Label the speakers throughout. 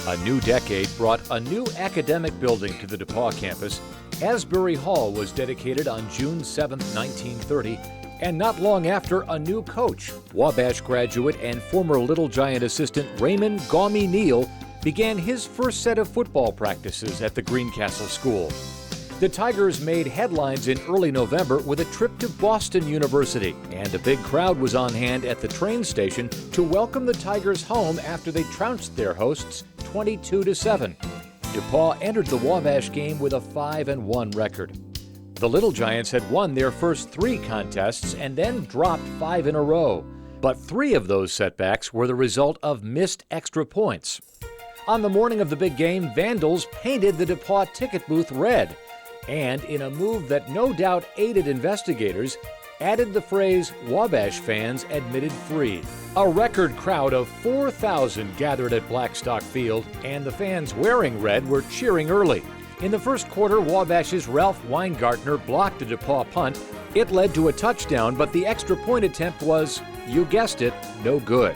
Speaker 1: A new decade brought a new academic building to the DePauw campus. Asbury Hall was dedicated on June 7, 1930, and not long after, a new coach, Wabash graduate and former Little Giant assistant Raymond "Gaumy" Neal, began his first set of football practices at the Greencastle School. The Tigers made headlines in early November with a trip to Boston University, and a big crowd was on hand at the train station to welcome the Tigers home after they trounced their hosts 22-7. DePauw entered the Wabash game with a 5-1 record. The Little Giants had won their first 3 contests and then dropped 5 in a row, but 3 of those setbacks were the result of missed extra points. On the morning of the big game, vandals painted the DePauw ticket booth red, and in a move that no doubt aided investigators, added the phrase "Wabash fans admitted free." A record crowd of 4,000 gathered at Blackstock Field, and the fans wearing red were cheering early. In the first quarter, Wabash's Ralph Weingartner blocked a DePauw punt. It led to a touchdown, but the extra point attempt was, you guessed it, no good.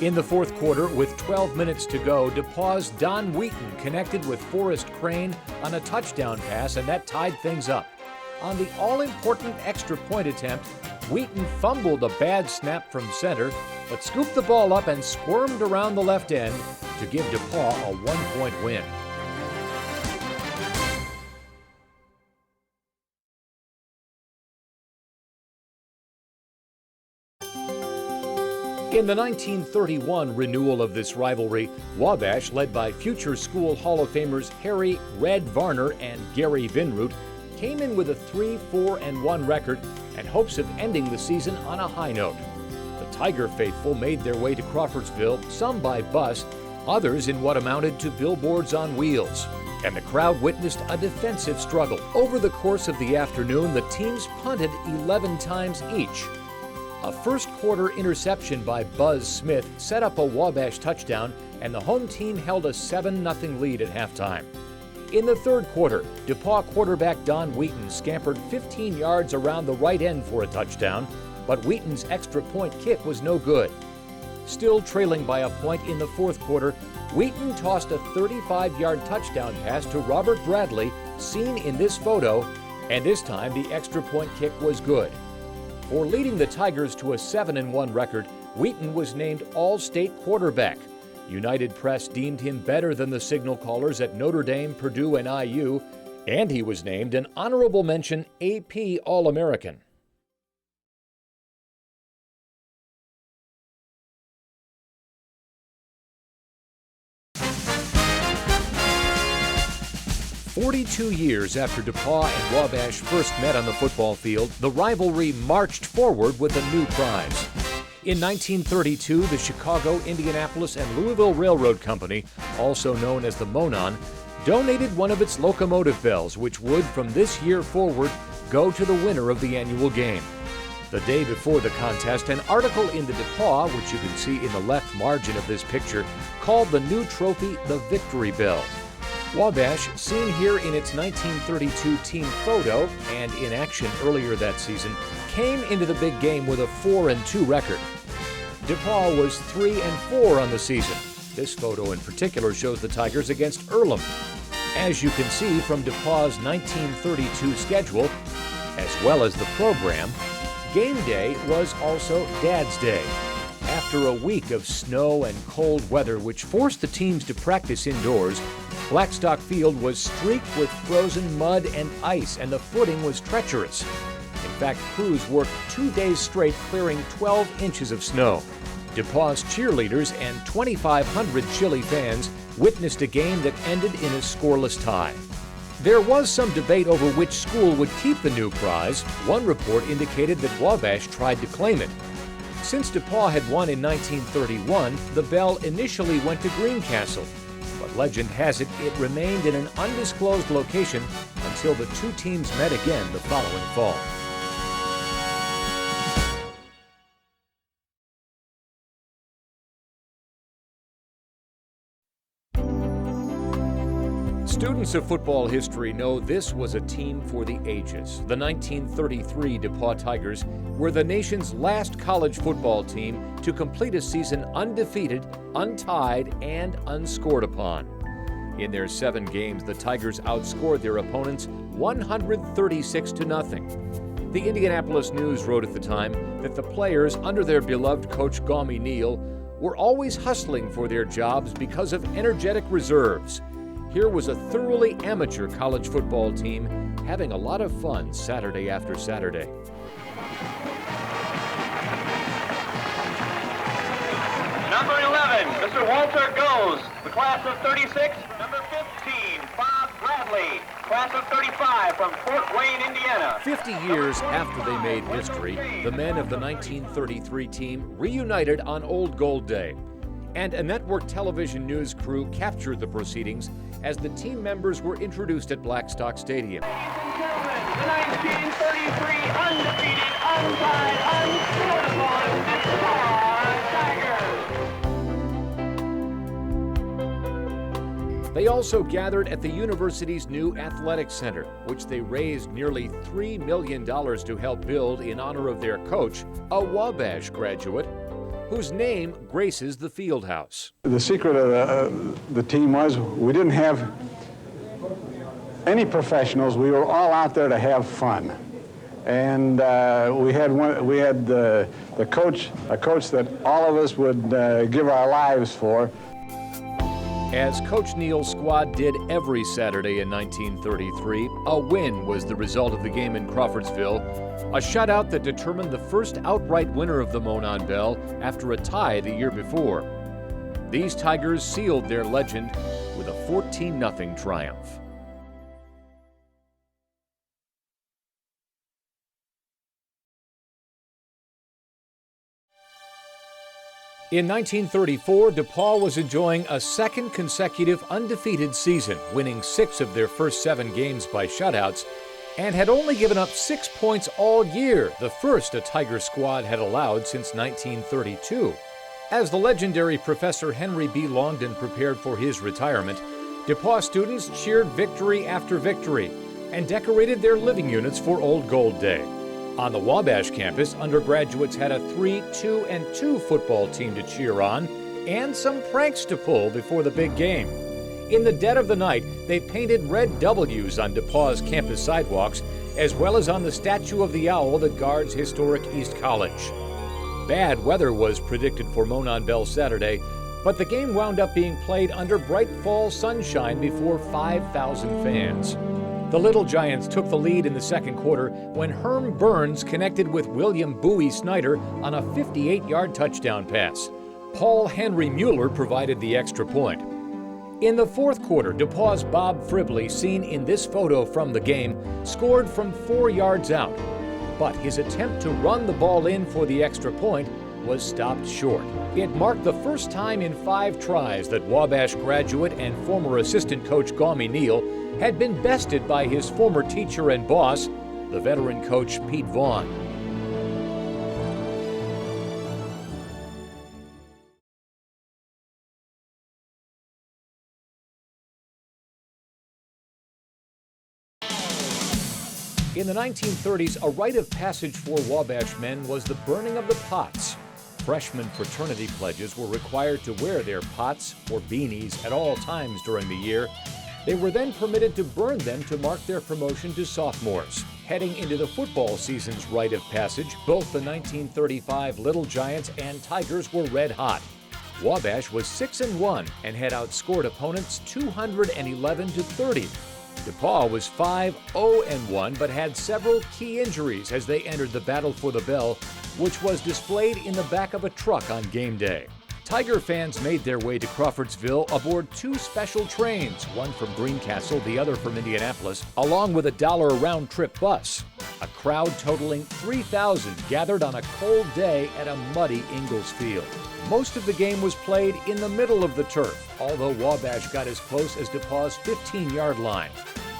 Speaker 1: In the fourth quarter, with 12 minutes to go, DePauw's Don Wheaton connected with Forrest Crane on a touchdown pass, and that tied things up. On the all-important extra point attempt, Wheaton fumbled a bad snap from center, but scooped the ball up and squirmed around the left end to give DePauw a 1-point win. In the 1931 renewal of this rivalry, Wabash, led by future school Hall of Famers Harry "Red" Varner and Gary Vinroot, came in with a 3-4-1 record and hopes of ending the season on a high note. The Tiger faithful made their way to Crawfordsville, some by bus, others in what amounted to billboards on wheels. And the crowd witnessed a defensive struggle. Over the course of the afternoon, the teams punted 11 times each. A first-quarter interception by Buzz Smith set up a Wabash touchdown, and the home team held a 7-0 lead at halftime. In the third quarter, DePauw quarterback Don Wheaton scampered 15 yards around the right end for a touchdown, but Wheaton's extra-point kick was no good. Still trailing by a point in the fourth quarter, Wheaton tossed a 35-yard touchdown pass to Robert Bradley, seen in this photo, and this time the extra-point kick was good. For leading the Tigers to a 7-1 record, Wheaton was named All-State quarterback. United Press deemed him better than the signal callers at Notre Dame, Purdue, and IU, and he was named an honorable mention AP All-American. "42 years after DePauw and Wabash first met on the football field, the rivalry marched forward with a new prize. In 1932, the Chicago, Indianapolis, and Louisville Railroad Company, also known as the Monon, donated one of its locomotive bells, which would, from this year forward, go to the winner of the annual game. The day before the contest, an article in the DePauw, which you can see in the left margin of this picture, called the new trophy the Victory Bell. Wabash, seen here in its 1932 team photo and in action earlier that season, came into the big game with a 4-2 record. DePauw was 3-4 on the season. This photo in particular shows the Tigers against Earlham. As you can see from DePauw's 1932 schedule, as well as the program, game day was also Dad's Day. After a week of snow and cold weather which forced the teams to practice indoors, Blackstock Field was streaked with frozen mud and ice, and the footing was treacherous. In fact, crews worked 2 days straight clearing 12 inches of snow. DePauw's cheerleaders and 2,500 chilly fans witnessed a game that ended in a scoreless tie. There was some debate over which school would keep the new prize. One report indicated that Wabash tried to claim it. Since DePauw had won in 1931, the bell initially went to Greencastle, but legend has it it remained in an undisclosed location until the two teams met again the following fall. Students of football history know this was a team for the ages. The 1933 DePauw Tigers were the nation's last college football team to complete a season undefeated, untied, and unscored upon. In their 7 games, the Tigers outscored their opponents 136-0. The Indianapolis News wrote at the time that the players, under their beloved coach Gaumy Neal, were always hustling for their jobs because of energetic reserves. Here was a thoroughly amateur college football team having a lot of fun Saturday after Saturday.
Speaker 2: Number 11, Mr. Walter Goes, the class of 36. Number 15, Bob Bradley, class of 35 from Fort Wayne, Indiana.
Speaker 1: 50 years after they made history, the men of the 1933 team reunited on Old Gold Day. And a network television news crew captured the proceedings as the team members were introduced at Blackstock Stadium.
Speaker 2: Ladies and gentlemen, the 1933 undefeated, untied, unscored upon
Speaker 1: They also gathered at the university's new athletic center, which they raised nearly $3 million to help build in honor of their coach, a Wabash graduate, whose name graces the field house.
Speaker 3: The secret of the team was we didn't have any professionals. We were all out there to have fun. And we had a coach that all of us would give our lives for.
Speaker 1: As Coach Neal's squad did every Saturday in 1933, a win was the result of the game in Crawfordsville, a shutout that determined the first outright winner of the Monon Bell after a tie the year before. These Tigers sealed their legend with a 14-0 triumph. In 1934, DePauw was enjoying a second consecutive undefeated season, winning 6 of their first 7 games by shutouts, and had only given up 6 points all year, the first a Tiger squad had allowed since 1932. As the legendary Professor Henry B. Longden prepared for his retirement, DePauw students cheered victory after victory and decorated their living units for Old Gold Day. On the Wabash campus, undergraduates had a 3-2-2 football team to cheer on and some pranks to pull before the big game. In the dead of the night, they painted red W's on DePauw's campus sidewalks, as well as on the statue of the owl that guards historic East College. Bad weather was predicted for Monon Bell Saturday, but the game wound up being played under bright fall sunshine before 5,000 fans. The Little Giants took the lead in the second quarter when Herm Burns connected with William Bowie Snyder on a 58-yard touchdown pass. Paul Henry Mueller provided the extra point. In the fourth quarter, DePauw's Bob Fribley, seen in this photo from the game, scored from 4 yards out. But his attempt to run the ball in for the extra point was stopped short. It marked the first time in 5 tries that Wabash graduate and former assistant coach Gaumy Neal had been bested by his former teacher and boss, the veteran coach Pete Vaughn. In the 1930s, a rite of passage for Wabash men was the burning of the pots. Freshman fraternity pledges were required to wear their pots or beanies at all times during the year. They were then permitted to burn them to mark their promotion to sophomores. Heading into the football season's rite of passage, both the 1935 Little Giants and Tigers were red hot. Wabash was 6-1 and had outscored opponents 211-30. DePauw was 5-0-1 but had several key injuries as they entered the battle for the bell, which was displayed in the back of a truck on game day. Tiger fans made their way to Crawfordsville aboard 2 special trains, one from Greencastle, the other from Indianapolis, along with a $1 round-trip bus. A crowd totaling 3,000 gathered on a cold day at a muddy Ingalls Field. Most of the game was played in the middle of the turf, although Wabash got as close as DePauw's 15-yard line.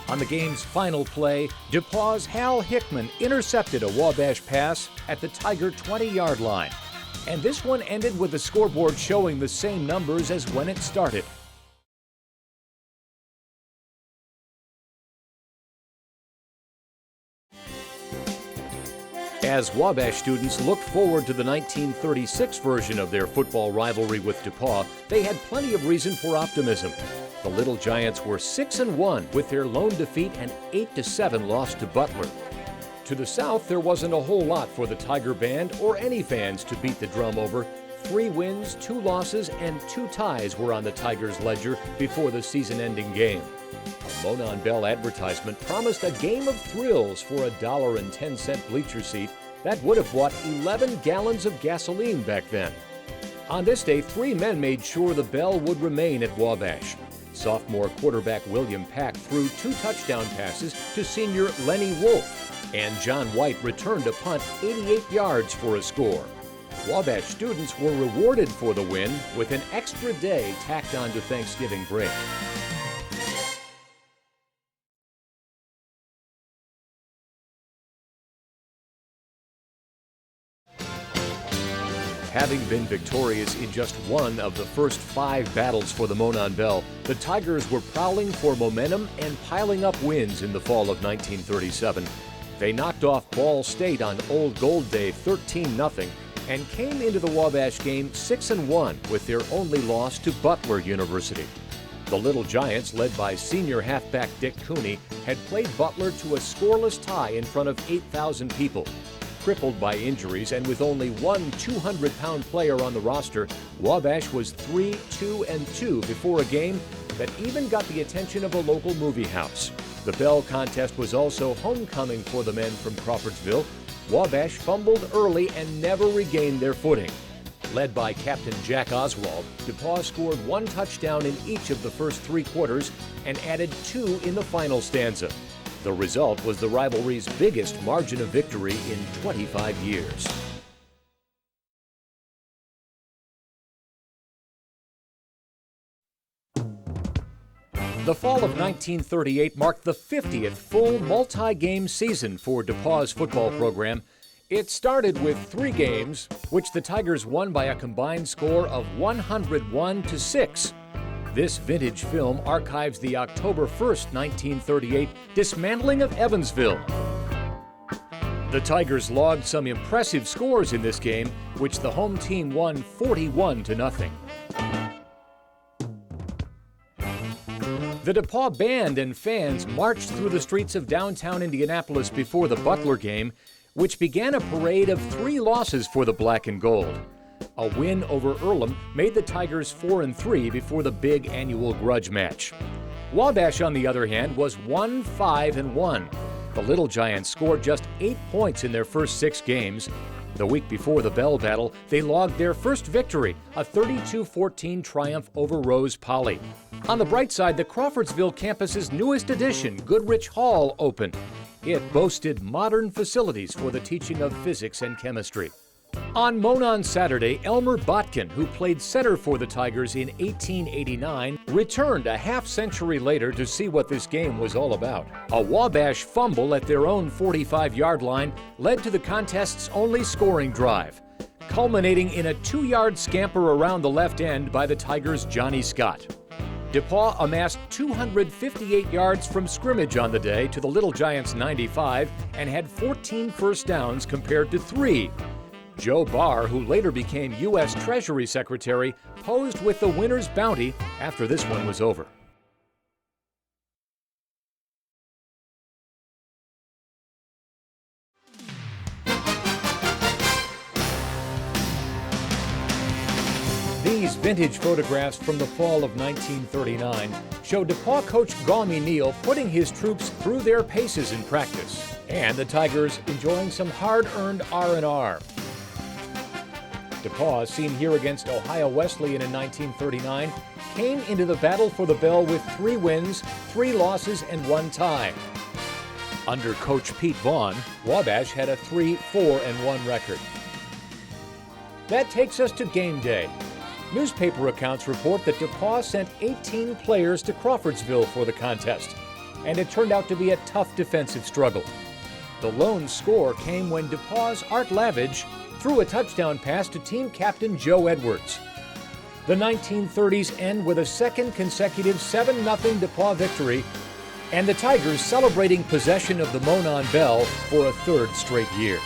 Speaker 1: On the game's final play, DePauw's Hal Hickman intercepted a Wabash pass at the Tiger 20-yard line. And this one ended with the scoreboard showing the same numbers as when it started. As Wabash students looked forward to the 1936 version of their football rivalry with DePauw, they had plenty of reason for optimism. The Little Giants were 6-1 with their lone defeat and 8-7 loss to Butler. To the south, there wasn't a whole lot for the Tiger Band or any fans to beat the drum over. 3 wins, 2 losses, and 2 ties were on the Tigers' ledger before the season-ending game. A Monon Bell advertisement promised a game of thrills for a $1.10 bleacher seat that would have bought 11 gallons of gasoline back then. On this day, 3 men made sure the Bell would remain at Wabash. Sophomore quarterback William Pack threw 2 touchdown passes to senior Lenny Wolf, and John White returned a punt 88 yards for a score. Wabash students were rewarded for the win with an extra day tacked on to Thanksgiving break. Having been victorious in just one of the first 5 battles for the Monon Bell, the Tigers were prowling for momentum and piling up wins in the fall of 1937. They knocked off Ball State on Old Gold Day 13-0 and came into the Wabash game 6-1 with their only loss to Butler University. The Little Giants, led by senior halfback Dick Cooney, had played Butler to a scoreless tie in front of 8,000 people. Crippled by injuries and with only one 200-pound player on the roster, Wabash was 3-2-2 before a game that even got the attention of a local movie house. The Bell contest was also homecoming for the men from Crawfordsville. Wabash fumbled early and never regained their footing. Led by Captain Jack Oswald, DePauw scored 1 touchdown in each of the first 3 quarters and added 2 in the final stanza. The result was the rivalry's biggest margin of victory in 25 years. The fall of 1938 marked the 50th full multi-game season for DePauw's football program. It started with 3 games, which the Tigers won by a combined score of 101-6. This vintage film archives the October 1st, 1938 dismantling of Evansville. The Tigers logged some impressive scores in this game, which the home team won 41-0. The DePauw band and fans marched through the streets of downtown Indianapolis before the Butler game, which began a parade of 3 losses for the Black and Gold. A win over Earlham made the Tigers 4-3 before the big annual grudge match. Wabash, on the other hand, was 1-5-1. The Little Giants scored just 8 points in their first 6 games. The week before the Bell battle, they logged their first victory, a 32-14 triumph over Rose Poly. On the bright side, the Crawfordsville campus's newest addition, Goodrich Hall, opened. It boasted modern facilities for the teaching of physics and chemistry. On Monon Saturday, Elmer Botkin, who played center for the Tigers in 1889, returned a half-century later to see what this game was all about. A Wabash fumble at their own 45-yard line led to the contest's only scoring drive, culminating in a 2-yard scamper around the left end by the Tigers' Johnny Scott. DePauw amassed 258 yards from scrimmage on the day to the Little Giants' 95 and had 14 first downs compared to 3. Joe Barr, who later became U.S. Treasury Secretary, posed with the winner's bounty after this one was over. These vintage photographs from the fall of 1939 show DePauw coach Gaumy Neal putting his troops through their paces in practice, and the Tigers enjoying some hard-earned R&R. DePauw, seen here against Ohio Wesleyan in 1939, came into the battle for the Bell with 3 wins, 3 losses, and 1 tie. Under coach Pete Vaughn, Wabash had a 3-4-1 record. That takes us to game day. Newspaper accounts report that DePauw sent 18 players to Crawfordsville for the contest, and it turned out to be a tough defensive struggle. The lone score came when DePauw's Art Lavage threw a touchdown pass to team captain Joe Edwards. The 1930s end with a second consecutive 7-0 DePauw victory, and the Tigers celebrating possession of the Monon Bell for a 3rd straight year.